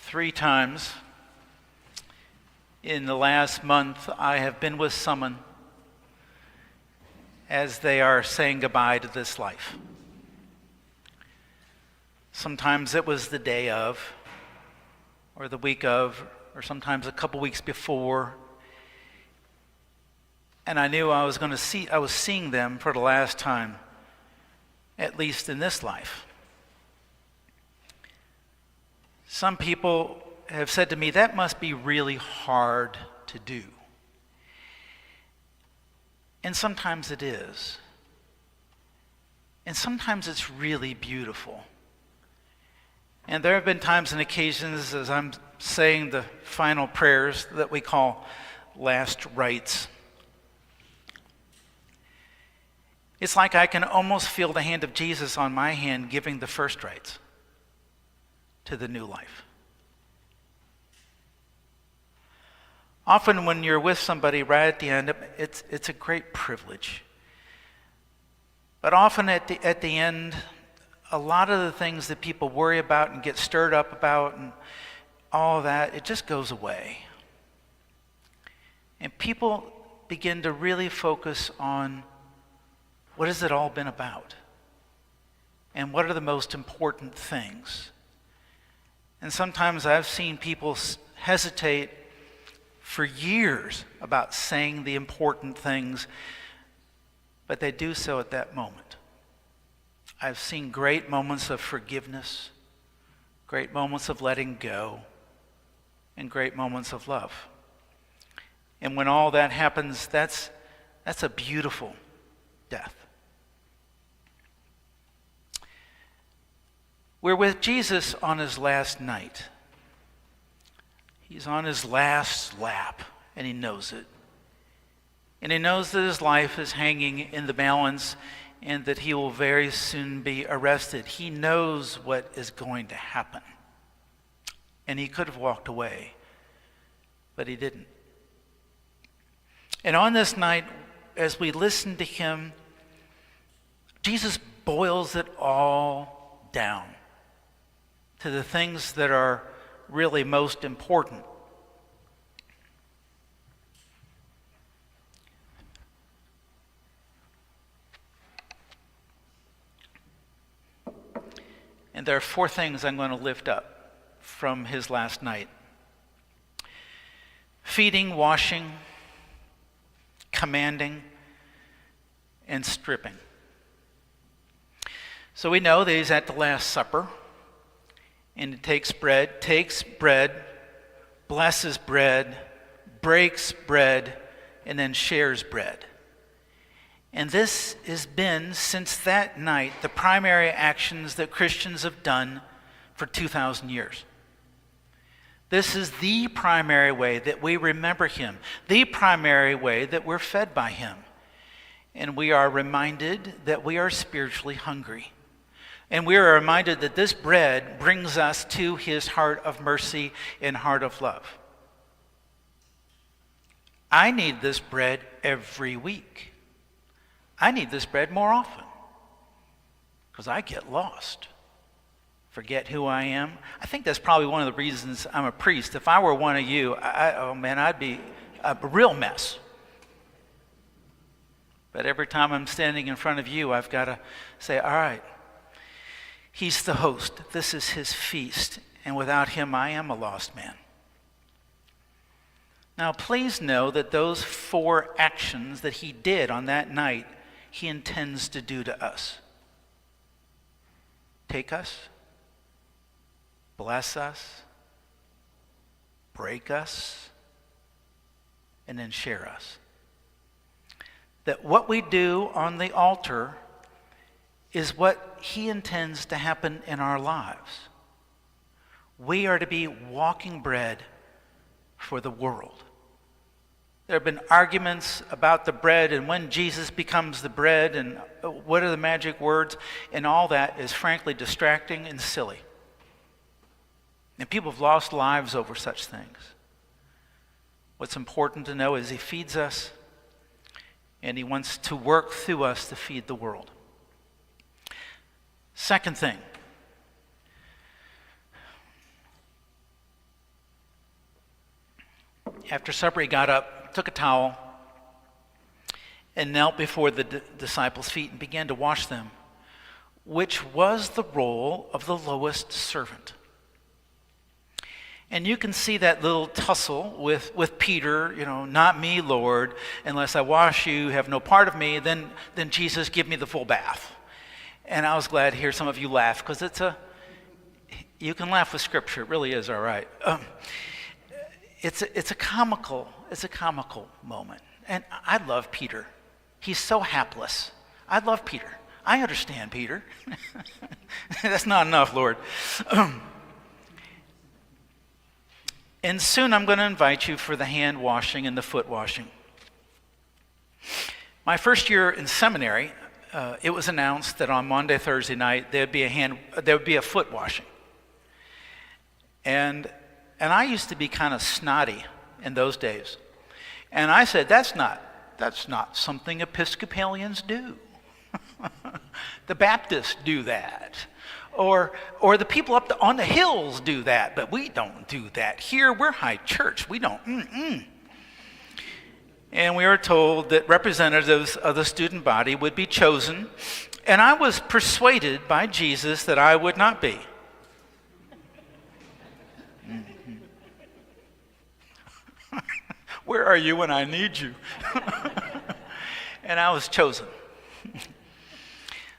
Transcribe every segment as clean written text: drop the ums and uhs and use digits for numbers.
3 times in the last month, I have been with someone as they are saying goodbye to this life. Sometimes it was the day of, or the week of, or sometimes a couple weeks before. And I knew I was seeing them for the last time, at least in this life. Some people have said to me, that must be really hard to do. And sometimes it is. And sometimes it's really beautiful. And there have been times and occasions as I'm saying the final prayers that we call last rites. It's like I can almost feel the hand of Jesus on my hand giving the first rites to the new life. Often when you're with somebody right at the end, it's a great privilege. But often at the end, a lot of the things that people worry about and get stirred up about and all that, it just goes away. And people begin to really focus on what has it all been about? And what are the most important things? And sometimes I've seen people hesitate for years about saying the important things, but they do so at that moment. I've seen great moments of forgiveness, great moments of letting go, and great moments of love. And when all that happens, that's a beautiful death. We're with Jesus on his last night. He's on his last lap, and he knows it. And he knows that his life is hanging in the balance and that he will very soon be arrested. He knows what is going to happen. And he could have walked away, but he didn't. And on this night, as we listen to him, Jesus boils it all down to the things that are really most important. And there are 4 things I'm going to lift up from his last night: feeding, washing, commanding, and stripping. So we know that he's at the Last Supper. And he takes bread, blesses bread, breaks bread, and then shares bread. And this has been, since that night, the primary actions that Christians have done for 2,000 years. This is the primary way that we remember him, the primary way that we're fed by him. And we are reminded that we are spiritually hungry. And we are reminded that this bread brings us to his heart of mercy and heart of love. I need this bread every week. I need this bread more often because I get lost, forget who I am. I think that's probably one of the reasons I'm a priest. If I were one of you, I'd be a real mess. But every time I'm standing in front of you, I've got to say, all right, he's the host. This is his feast. And without him, I am a lost man. Now, please know that those 4 actions that he did on that night, he intends to do to us. Take us, bless us, break us, and then share us. That what we do on the altar is what he intends to happen in our lives. We are to be walking bread for the world. There have been arguments about the bread and when Jesus becomes the bread and what are the magic words, and all that is frankly distracting and silly. And people have lost lives over such things. What's important to know is he feeds us and he wants to work through us to feed the world. Second thing, After supper, he got up, took a towel, and knelt before the disciples' feet and began to wash them, which was the role of the lowest servant. And you can see that little tussle with Peter, not me, Lord, unless I wash you, have no part of me, then Jesus, give me the full bath. And I was glad to hear some of you laugh, because you can laugh with Scripture, it really is all right. It's a comical moment. And I love Peter. He's so hapless. I love Peter. I understand Peter. That's not enough, Lord. And soon I'm going to invite you for the hand washing and the foot washing. My first year in seminary, it was announced that on Maundy, Thursday night, there would be a foot washing. And I used to be kind of snotty in those days. And I said, that's not something Episcopalians do. The Baptists do that. Or the people up on the hills do that, but we don't do that. Here, we're high church. We don't. And we were told that representatives of the student body would be chosen, and I was persuaded by Jesus that I would not be. Where are you when I need you? And I was chosen.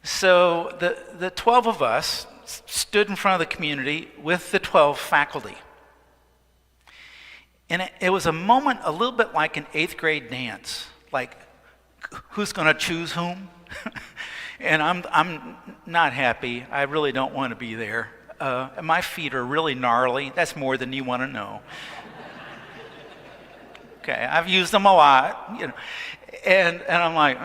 So the 12 of us stood in front of the community with the 12 faculty. And it was a moment a little bit like an 8th grade dance, like who's going to choose whom? And I'm not happy. I really don't want to be there. My feet are really gnarly. That's more than you want to know. Okay, I've used them a lot, and I'm like,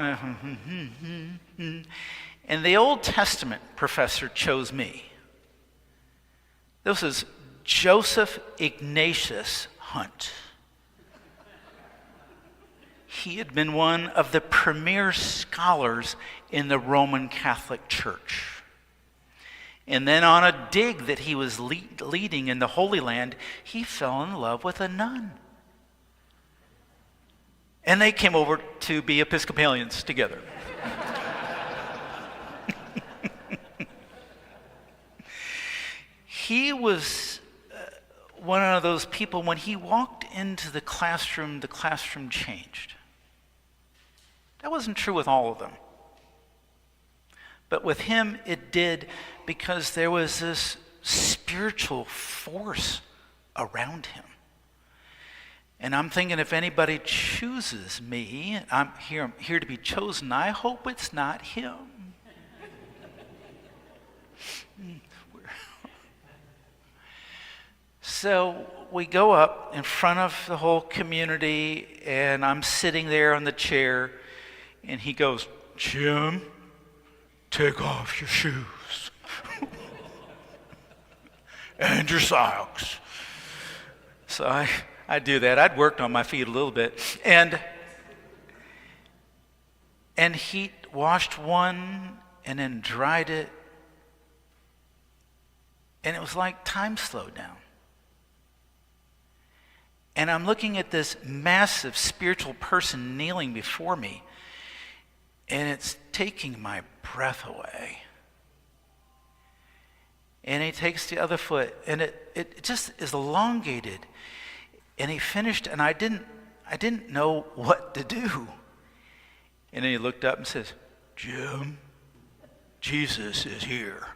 and the Old Testament professor chose me. This is Joseph Ignatius Hunt. He had been one of the premier scholars in the Roman Catholic Church. And then on a dig that he was leading in the Holy Land, he fell in love with a nun. And they came over to be Episcopalians together. He was one of those people, when he walked into the classroom changed. That wasn't true with all of them. But with him, it did, because there was this spiritual force around him. And I'm thinking, if anybody chooses me, I'm here to be chosen, I hope it's not him. So we go up in front of the whole community, and I'm sitting there on the chair, and he goes, Jim, take off your shoes and your socks. So I do that. I'd worked on my feet a little bit. And he washed one and then dried it. And it was like time slowed down. And I'm looking at this massive spiritual person kneeling before me, and it's taking my breath away. And he takes the other foot, and it just is elongated. And he finished, and I didn't know what to do. And then he looked up and says, Jim, Jesus is here.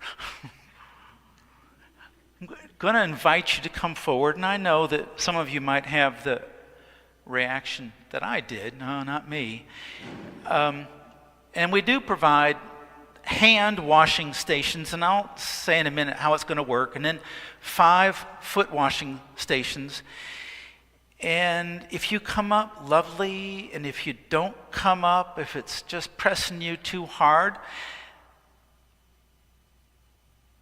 I'm going to invite you to come forward, and I know that some of you might have the reaction that I did. No, not me. And we do provide hand washing stations, and I'll say in a minute how it's going to work, and then 5 foot washing stations. And if you come up, lovely, and if you don't come up, if it's just pressing you too hard,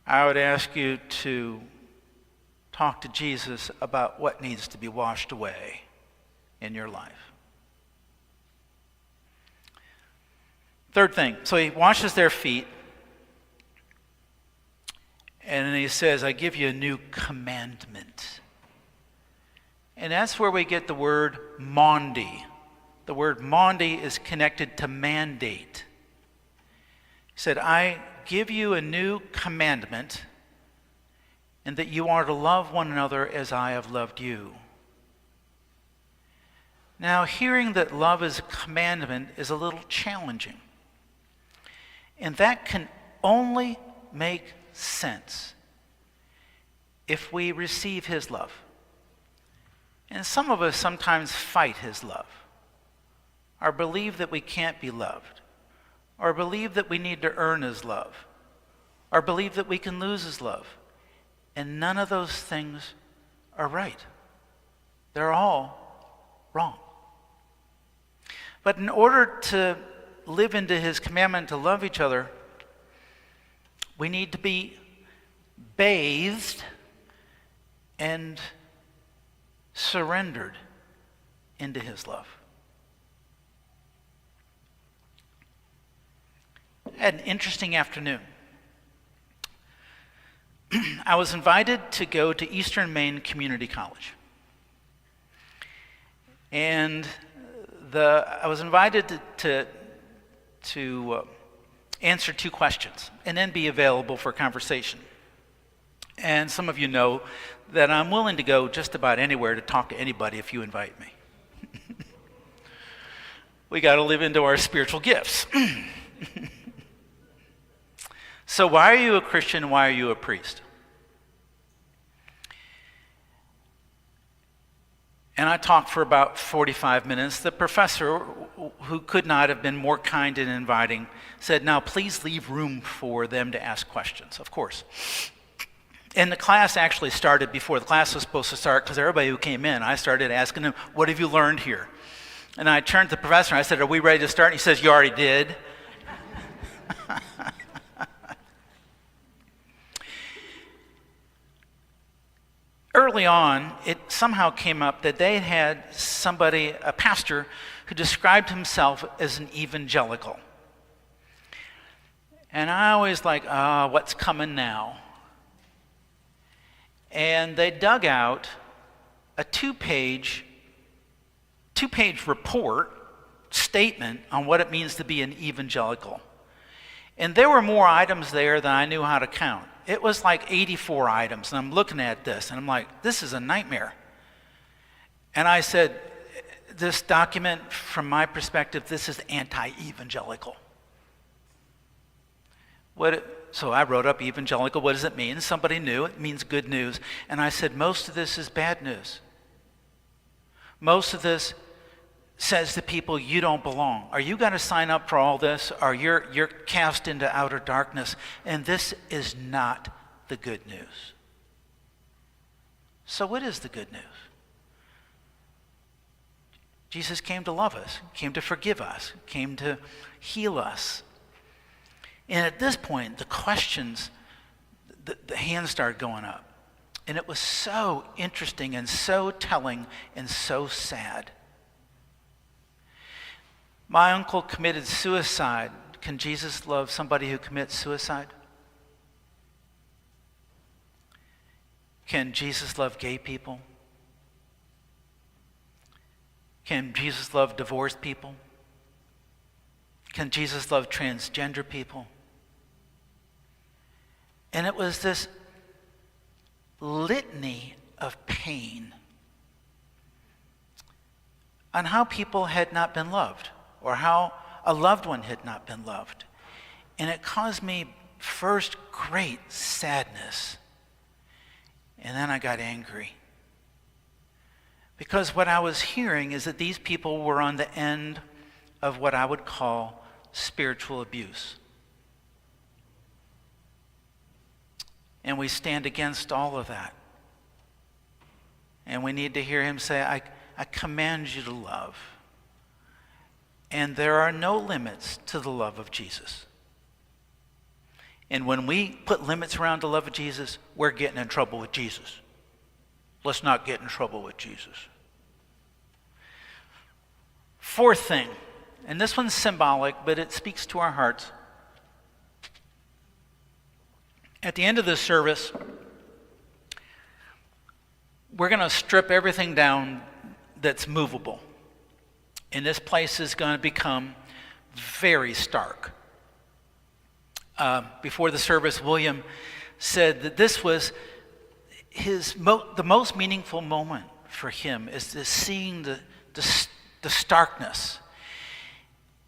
I would ask you to talk to Jesus about what needs to be washed away in your life. Third thing, so he washes their feet, and then he says, I give you a new commandment. And that's where we get the word Maundy. The word Maundy is connected to mandate. He said, I give you a new commandment, and that you are to love one another as I have loved you. Now, hearing that love is a commandment is a little challenging. And that can only make sense if we receive his love. And some of us sometimes fight his love, or believe that we can't be loved, or believe that we need to earn his love, or believe that we can lose his love. And none of those things are right. They're all wrong. But in order to live into his commandment to love each other, we need to be bathed and surrendered into his love. I had an interesting afternoon. I was invited to go to Eastern Maine Community College. And I was invited to answer 2 questions and then be available for conversation. And some of you know that I'm willing to go just about anywhere to talk to anybody if you invite me. We got to live into our spiritual gifts. So why are you a Christian? Why are you a priest? And I talked for about 45 minutes. The professor, who could not have been more kind and inviting, said, now please leave room for them to ask questions, of course. And the class actually started before the class was supposed to start, because everybody who came in, I started asking them, what have you learned here? And I turned to the professor and I said, are we ready to start? And he says, you already did. Early on, it somehow came up that they had somebody, a pastor, who described himself as an evangelical. And I always like, what's coming now? And they dug out a two-page report, statement on what it means to be an evangelical. And there were more items there than I knew how to count. It was like 84 items, and I'm looking at this, and I'm like, this is a nightmare. And I said, this document, from my perspective, this is anti-evangelical. So I wrote up evangelical. What does it mean? Somebody knew. It means good news. And I said, most of this is bad news. Most of this says to people, you don't belong. Are you going to sign up for all this? Or you're cast into outer darkness. And this is not the good news. So what is the good news? Jesus came to love us, came to forgive us, came to heal us. And at this point, the questions, the hands started going up. And it was so interesting and so telling and so sad. My uncle committed suicide. Can Jesus love somebody who commits suicide? Can Jesus love gay people? Can Jesus love divorced people? Can Jesus love transgender people? And it was this litany of pain on how people had not been loved, or how a loved one had not been loved. And it caused me first great sadness, and then I got angry. Because what I was hearing is that these people were on the end of what I would call spiritual abuse. And we stand against all of that. And we need to hear him say, I command you to love. And there are no limits to the love of Jesus. And when we put limits around the love of Jesus, we're getting in trouble with Jesus. Let's not get in trouble with Jesus. Fourth thing, and this one's symbolic, but it speaks to our hearts. At the end of this service, we're going to strip everything down that's movable. And this place is going to become very stark. Before the service, William said that this was the most meaningful moment for him, is this seeing the starkness.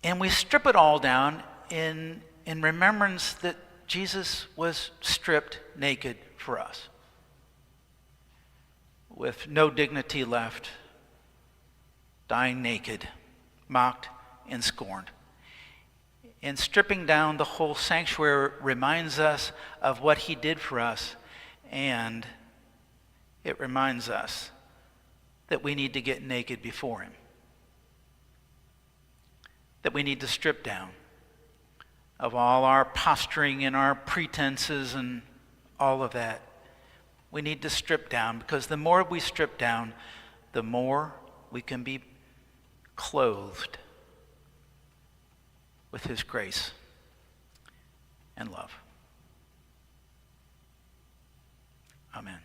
And we strip it all down in remembrance that Jesus was stripped naked for us, with no dignity left, dying naked, mocked and scorned. And stripping down the whole sanctuary reminds us of what he did for us, and it reminds us that we need to get naked before him, that we need to strip down of all our posturing and our pretenses and all of that. We need to strip down, because the more we strip down, the more we can be clothed with his grace and love. Amen.